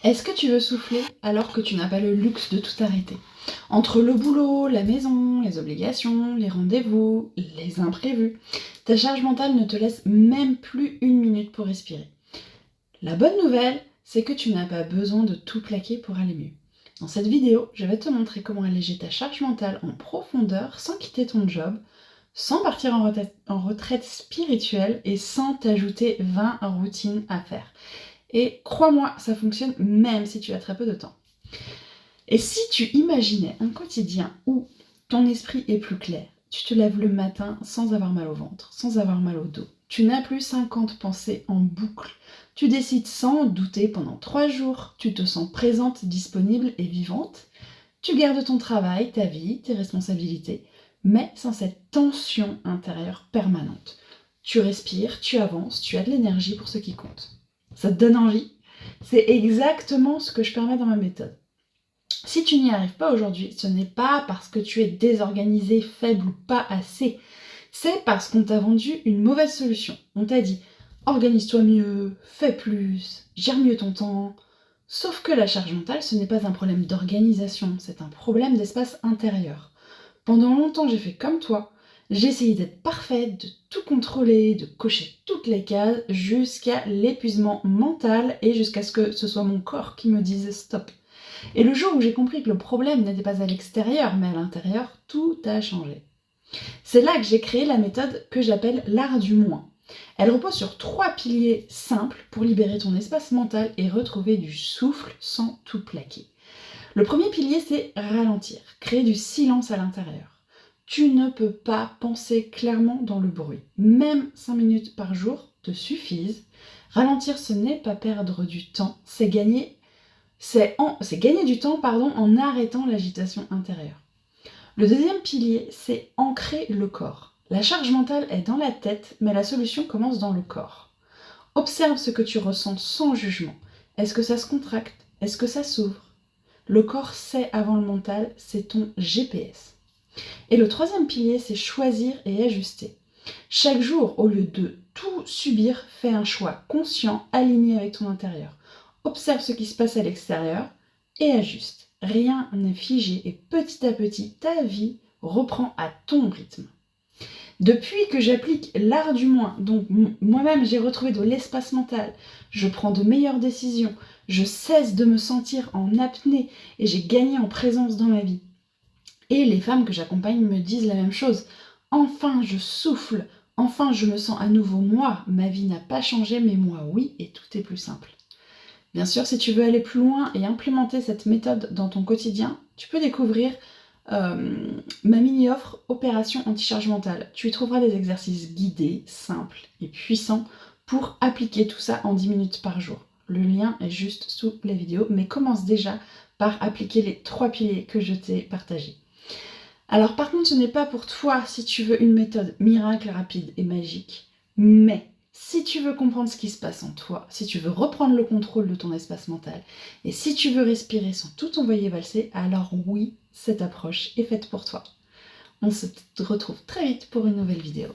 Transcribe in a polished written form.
Est-ce que tu veux souffler alors que tu n'as pas le luxe de tout arrêter? Entre le boulot, la maison, les obligations, les rendez-vous, les imprévus, ta charge mentale ne te laisse même plus une minute pour respirer. La bonne nouvelle, c'est que tu n'as pas besoin de tout plaquer pour aller mieux. Dans cette vidéo, je vais te montrer comment alléger ta charge mentale en profondeur sans quitter ton job, sans partir en retraite spirituelle et sans t'ajouter 20 routines à faire. Et crois-moi, ça fonctionne même si tu as très peu de temps. Et si tu imaginais un quotidien où ton esprit est plus clair, tu te lèves le matin sans avoir mal au ventre, sans avoir mal au dos, tu n'as plus 50 pensées en boucle, tu décides sans douter pendant 3 jours, tu te sens présente, disponible et vivante, tu gardes ton travail, ta vie, tes responsabilités, mais sans cette tension intérieure permanente. Tu respires, tu avances, tu as de l'énergie pour ce qui compte. Ça te donne envie? C'est exactement ce que je permets dans ma méthode. Si tu n'y arrives pas aujourd'hui, ce n'est pas parce que tu es désorganisé, faible ou pas assez. C'est parce qu'on t'a vendu une mauvaise solution. On t'a dit « organise-toi mieux, fais plus, gère mieux ton temps ». Sauf que la charge mentale, ce n'est pas un problème d'organisation, c'est un problème d'espace intérieur. Pendant longtemps, j'ai fait comme toi. J'ai essayé d'être parfaite, de tout contrôler, de cocher toutes les cases jusqu'à l'épuisement mental et jusqu'à ce que ce soit mon corps qui me dise stop. Et le jour où j'ai compris que le problème n'était pas à l'extérieur mais à l'intérieur, tout a changé. C'est là que j'ai créé la méthode que j'appelle l'art du moins. Elle repose sur 3 piliers simples pour libérer ton espace mental et retrouver du souffle sans tout plaquer. Le premier pilier, c'est ralentir, créer du silence à l'intérieur. Tu ne peux pas penser clairement dans le bruit. Même 5 minutes par jour te suffisent. Ralentir, ce n'est pas perdre du temps, c'est gagner du temps en arrêtant l'agitation intérieure. Le deuxième pilier, c'est ancrer le corps. La charge mentale est dans la tête, mais la solution commence dans le corps. Observe ce que tu ressens sans jugement. Est-ce que ça se contracte? Est-ce que ça s'ouvre? Le corps sait avant le mental, c'est ton GPS. Et le troisième pilier, c'est choisir et ajuster. Chaque jour, au lieu de tout subir, fais un choix conscient, aligné avec ton intérieur. Observe ce qui se passe à l'extérieur et ajuste. Rien n'est figé et petit à petit, ta vie reprend à ton rythme. Depuis que j'applique l'art du moins, donc moi-même j'ai retrouvé de l'espace mental, je prends de meilleures décisions, je cesse de me sentir en apnée et j'ai gagné en présence dans ma vie. Et les femmes que j'accompagne me disent la même chose. Enfin, je souffle, enfin je me sens à nouveau moi, ma vie n'a pas changé mais moi oui et tout est plus simple. Bien sûr, si tu veux aller plus loin et implémenter cette méthode dans ton quotidien, tu peux découvrir ma mini-offre Opération Anti-Charge Mentale. Tu y trouveras des exercices guidés, simples et puissants pour appliquer tout ça en 10 minutes par jour. Le lien est juste sous la vidéo, mais commence déjà par appliquer les 3 piliers que je t'ai partagés. Alors par contre, ce n'est pas pour toi si tu veux une méthode miracle, rapide et magique, mais si tu veux comprendre ce qui se passe en toi, si tu veux reprendre le contrôle de ton espace mental, et si tu veux respirer sans tout envoyer valser, alors oui, cette approche est faite pour toi. On se retrouve très vite pour une nouvelle vidéo.